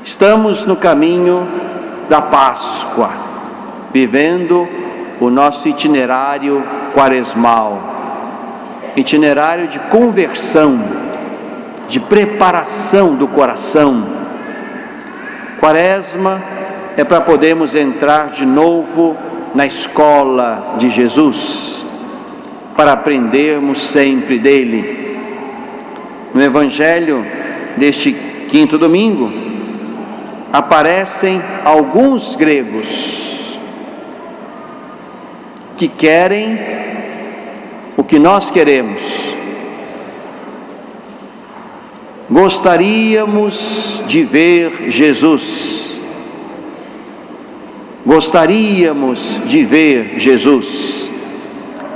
Estamos no caminho da Páscoa, vivendo o nosso itinerário quaresmal, itinerário de conversão, de preparação do coração. Quaresma é para podermos entrar de novo na escola de Jesus, para aprendermos sempre dele. No Evangelho deste quinto domingo, aparecem alguns gregos que querem o que nós queremos. Gostaríamos de ver Jesus. Gostaríamos de ver Jesus.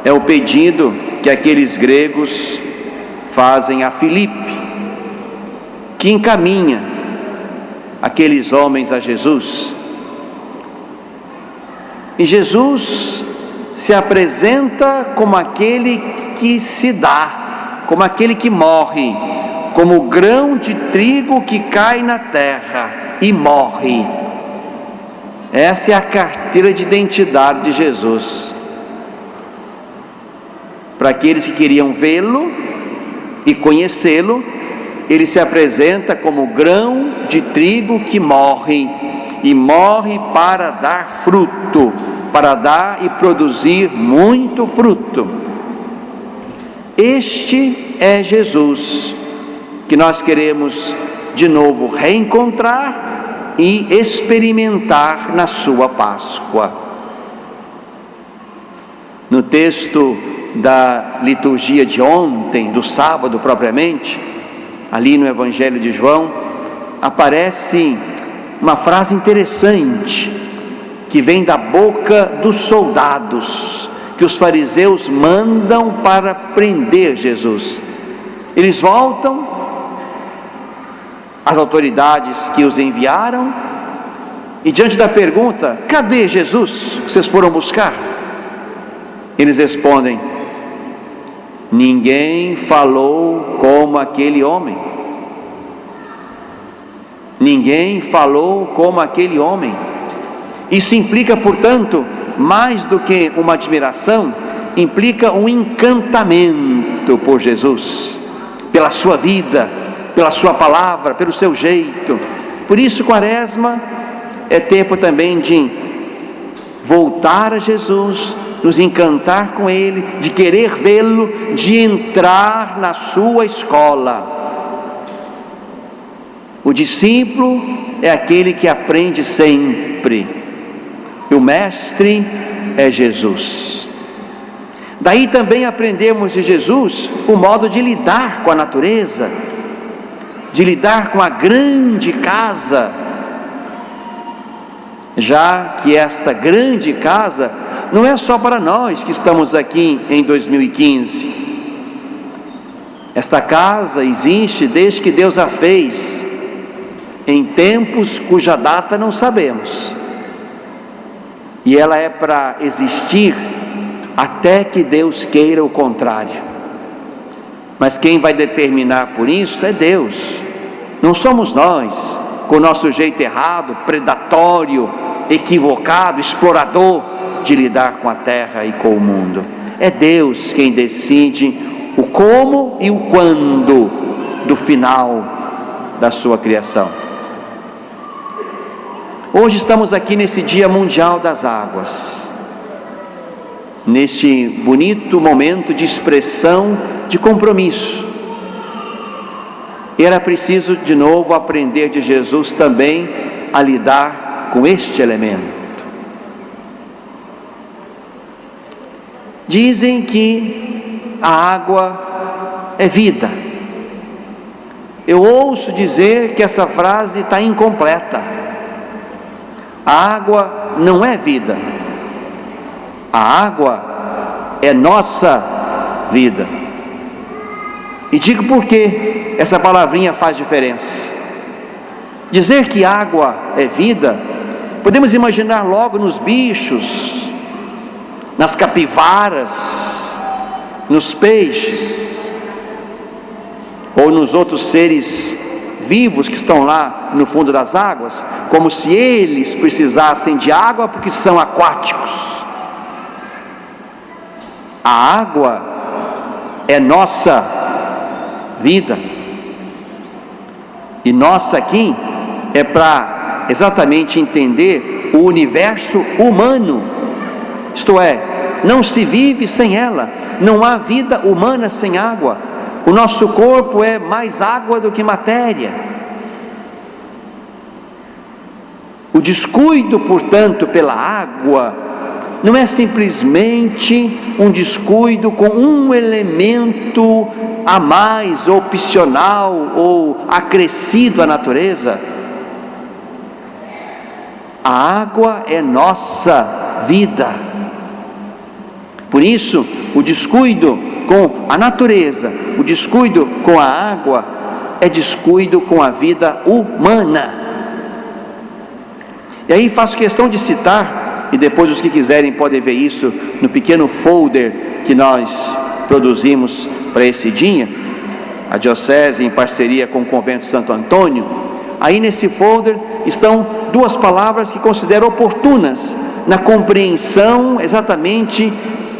É o pedido que aqueles gregos fazem a Filipe, que encaminha aqueles homens a Jesus. E Jesus se apresenta como aquele que se dá, como aquele que morre, como o grão de trigo que cai na terra e morre. Essa é a carteira de identidade de Jesus. Para aqueles que queriam vê-lo e conhecê-lo, ele se apresenta como grão de trigo que morre, e morre para dar fruto, para dar e produzir muito fruto. Este é Jesus que nós queremos de novo reencontrar e experimentar na sua Páscoa. No texto da liturgia de ontem, do sábado propriamente, ali no Evangelho de João, aparece uma frase interessante que vem da boca dos soldados que os fariseus mandam para prender Jesus. Eles voltam às autoridades que os enviaram e, diante da pergunta: cadê Jesus que vocês foram buscar? Eles respondem: ninguém falou como aquele homem. Ninguém falou como aquele homem. Isso implica, portanto, mais do que uma admiração, implica um encantamento por Jesus, pela sua vida, pela sua palavra, pelo seu jeito. Por isso, Quaresma é tempo também de voltar a Jesus, nos encantar com Ele, de querer vê-lo, de entrar na sua escola. O discípulo é aquele que aprende sempre, e o mestre é Jesus. Daí também aprendemos de Jesus o modo de lidar com a natureza, de lidar com a grande casa, já que esta grande casa não é só para nós que estamos aqui em 2015. Esta casa existe desde que Deus a fez, em tempos cuja data não sabemos. E ela é para existir até que Deus queira o contrário. Mas quem vai determinar por isso é Deus. Não somos nós, com o nosso jeito errado, predatório, equivocado, explorador de lidar com a terra e com o mundo. É Deus quem decide o como e o quando do final da sua criação. Hoje estamos aqui nesse Dia Mundial das Águas, neste bonito momento de expressão de compromisso. Era preciso de novo aprender de Jesus também a lidar com este elemento. Dizem que a água é vida. Eu ouço dizer que essa frase está incompleta. A água não é vida. A água é nossa vida. E digo por que essa palavrinha faz diferença. Dizer que água é vida, podemos imaginar logo nos bichos, nas capivaras, nos peixes, ou nos outros seres vivos que estão lá no fundo das águas, como se eles precisassem de água porque são aquáticos. A água é nossa vida, e nossa aqui é para exatamente entender o universo humano, isto é, não se vive sem ela, não há vida humana sem água. O nosso corpo é mais água do que matéria. O descuido, portanto, pela água não é simplesmente um descuido com um elemento a mais, opcional ou acrescido à natureza. A água é nossa vida. Por isso, o descuido com a natureza, o descuido com a água, é descuido com a vida humana. E aí faço questão de citar, e depois os que quiserem podem ver isso no pequeno folder que nós produzimos para esse dia, a Diocese em parceria com o Convento Santo Antônio. Aí nesse folder estão duas palavras que considero oportunas na compreensão exatamente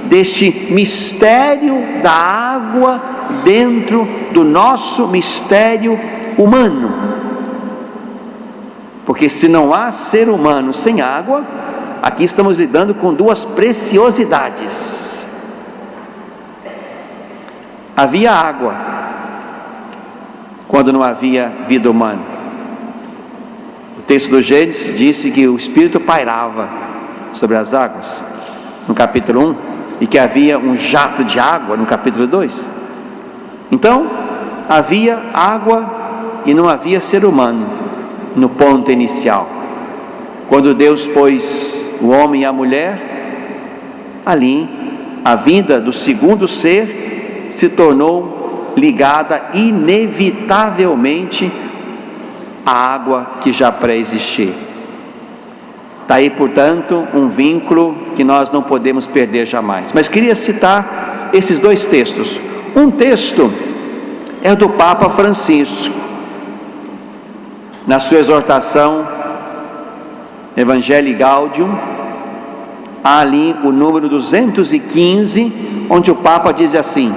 deste mistério da água dentro do nosso mistério humano. Porque se não há ser humano sem água, aqui estamos lidando com duas preciosidades. Havia água quando não havia vida humana. O texto do Gênesis disse que o Espírito pairava sobre as águas, no capítulo 1. E que havia um jato de água no capítulo 2. Então, havia água e não havia ser humano no ponto inicial. Quando Deus pôs o homem e a mulher, ali a vida do segundo ser se tornou ligada inevitavelmente à água que já pré-existia. Daí, portanto, um vínculo que nós não podemos perder jamais. Mas queria citar esses dois textos. Um texto é do Papa Francisco, na sua exortação Evangelii Gaudium, há ali o número 215, onde o Papa diz assim,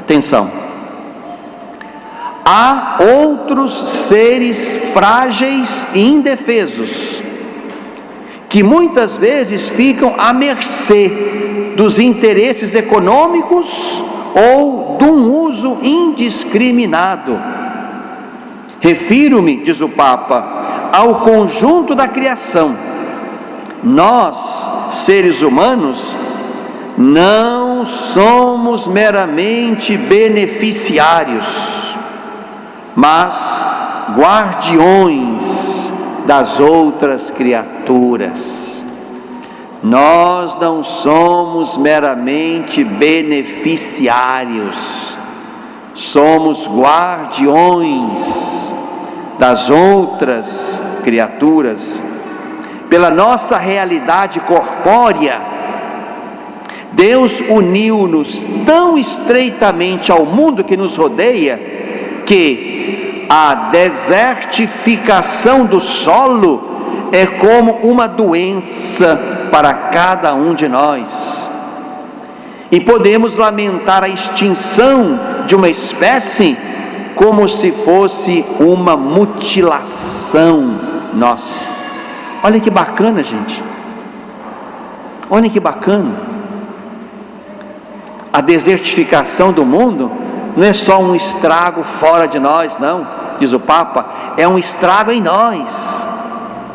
atenção: há outros seres frágeis e indefesos, que muitas vezes ficam à mercê dos interesses econômicos ou de um uso indiscriminado. Refiro-me, diz o Papa, ao conjunto da criação. Nós, seres humanos, não somos meramente beneficiários, mas guardiões das outras criaturas. Nós não somos meramente beneficiários, somos guardiões das outras criaturas. Pela nossa realidade corpórea, Deus uniu-nos tão estreitamente ao mundo que nos rodeia, que a desertificação do solo é como uma doença para cada um de nós. E podemos lamentar a extinção de uma espécie como se fosse uma mutilação nossa. Olha que bacana, gente. Olha que bacana. A desertificação do mundo não é só um estrago fora de nós, não, diz o Papa, é um estrago em nós.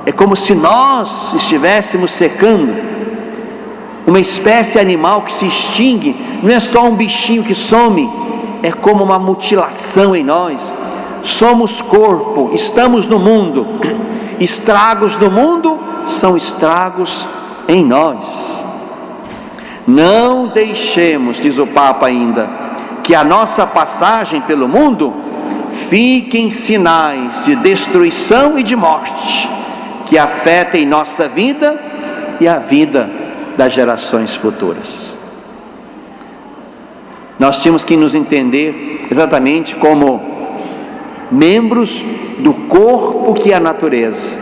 É como se nós estivéssemos secando. Uma espécie animal que se extingue não é só um bichinho que some, é como uma mutilação em nós. Somos corpo, estamos no mundo. Estragos do mundo são estragos em nós. Não deixemos, diz o Papa ainda, que a nossa passagem pelo mundo fiquem sinais de destruição e de morte, que afetem nossa vida e a vida das gerações futuras. Nós tínhamos que nos entender exatamente como membros do corpo que é a natureza.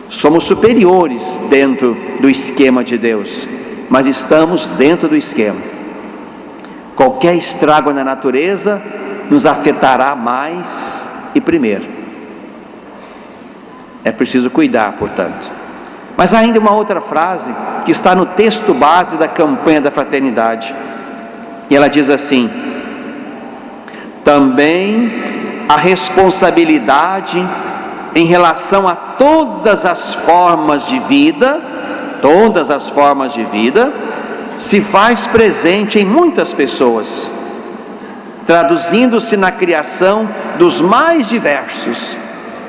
Somos superiores dentro do esquema de Deus, mas estamos dentro do esquema. Qualquer estrago na natureza nos afetará mais e primeiro. É preciso cuidar, portanto. Mas há ainda uma outra frase que está no texto base da campanha da fraternidade. E ela diz assim: também a responsabilidade em relação a todas as formas de vida, se faz presente em muitas pessoas, traduzindo-se na criação dos mais diversos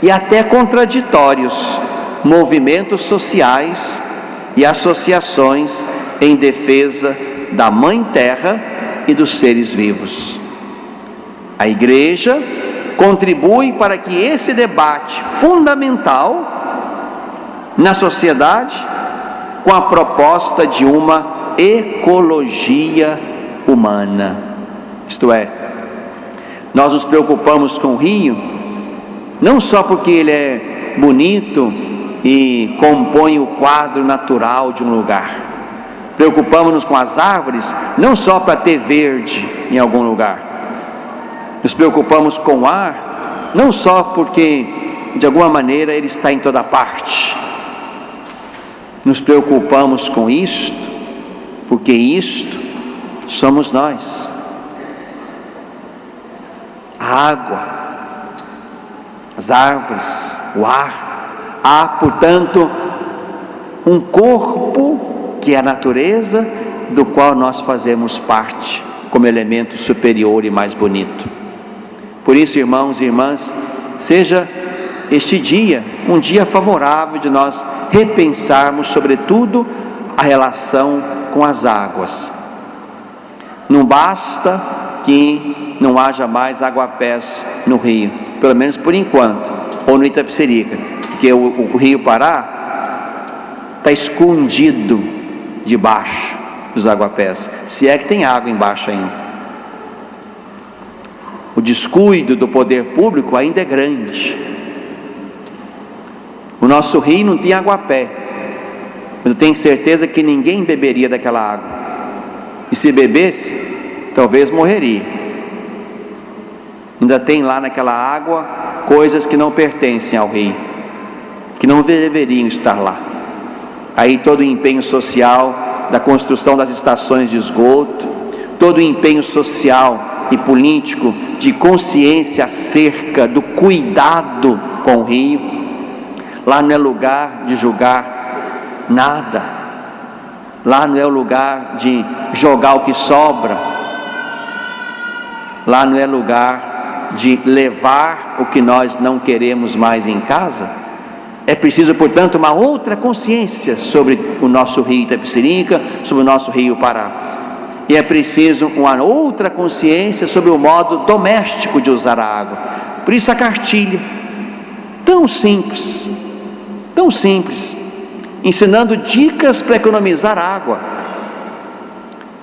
e até contraditórios movimentos sociais e associações em defesa da Mãe Terra e dos seres vivos. A Igreja contribui para que esse debate fundamental na sociedade, com a proposta de uma ecologia humana. Isto é, nós nos preocupamos com o rio, não só porque ele é bonito e compõe o quadro natural de um lugar. Preocupamos-nos com as árvores, não só para ter verde em algum lugar. Nos preocupamos com o ar, não só porque, de alguma maneira, ele está em toda parte. Nos preocupamos com isto, porque isto somos nós. A água, as árvores, o ar. Há, portanto, um corpo que é a natureza, do qual nós fazemos parte como elemento superior e mais bonito. Por isso, irmãos e irmãs, seja este dia um dia favorável de nós repensarmos, sobretudo, a relação com as águas. Não basta que não haja mais aguapés no rio, pelo menos por enquanto, ou no Itapecerica, porque o rio Pará está escondido debaixo dos aguapés, se é que tem água embaixo ainda. O descuido do poder público ainda é grande. O nosso rio não tem aguapé, mas eu tenho certeza que ninguém beberia daquela água, e se bebesse, talvez morreria. Ainda tem lá naquela água coisas que não pertencem ao rio, que não deveriam estar lá. Aí todo o empenho social da construção das estações de esgoto, todo o empenho social e político de consciência acerca do cuidado com o rio. Lá não é lugar de julgar nada, lá não é o lugar de jogar o que sobra, lá não é lugar de levar o que nós não queremos mais em casa. É preciso, portanto, uma outra consciência sobre o nosso rio Itapecerica, sobre o nosso rio Pará. E é preciso uma outra consciência sobre o modo doméstico de usar a água. Por isso a cartilha, tão simples, ensinando dicas para economizar água,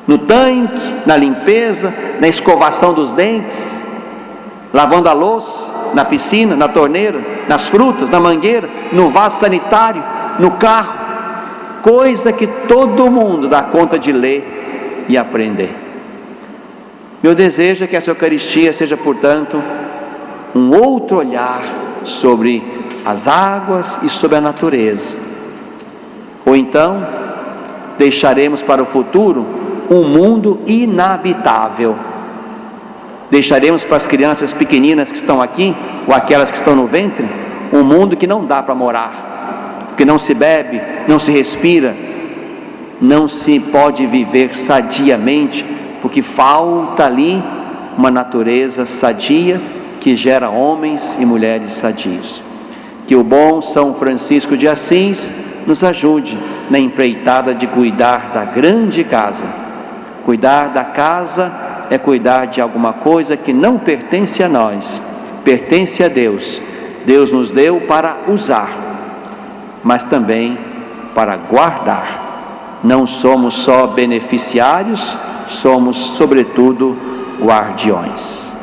no tanque, na limpeza, na escovação dos dentes, lavando a louça, na piscina, na torneira, nas frutas, na mangueira, no vaso sanitário, no carro, coisa que todo mundo dá conta de ler e aprender. Meu desejo é que essa Eucaristia seja, portanto, um outro olhar sobre as águas e sobre a natureza. Ou então, deixaremos para o futuro um mundo inabitável. Deixaremos para as crianças pequeninas que estão aqui, ou aquelas que estão no ventre, um mundo que não dá para morar, porque não se bebe, não se respira, não se pode viver sadiamente, porque falta ali uma natureza sadia que gera homens e mulheres sadios. Que o bom São Francisco de Assis nos ajude na empreitada de cuidar da grande casa. Cuidar da casa é cuidar de alguma coisa que não pertence a nós, pertence a Deus. Deus nos deu para usar, mas também para guardar. Não somos só beneficiários, somos, sobretudo, guardiões.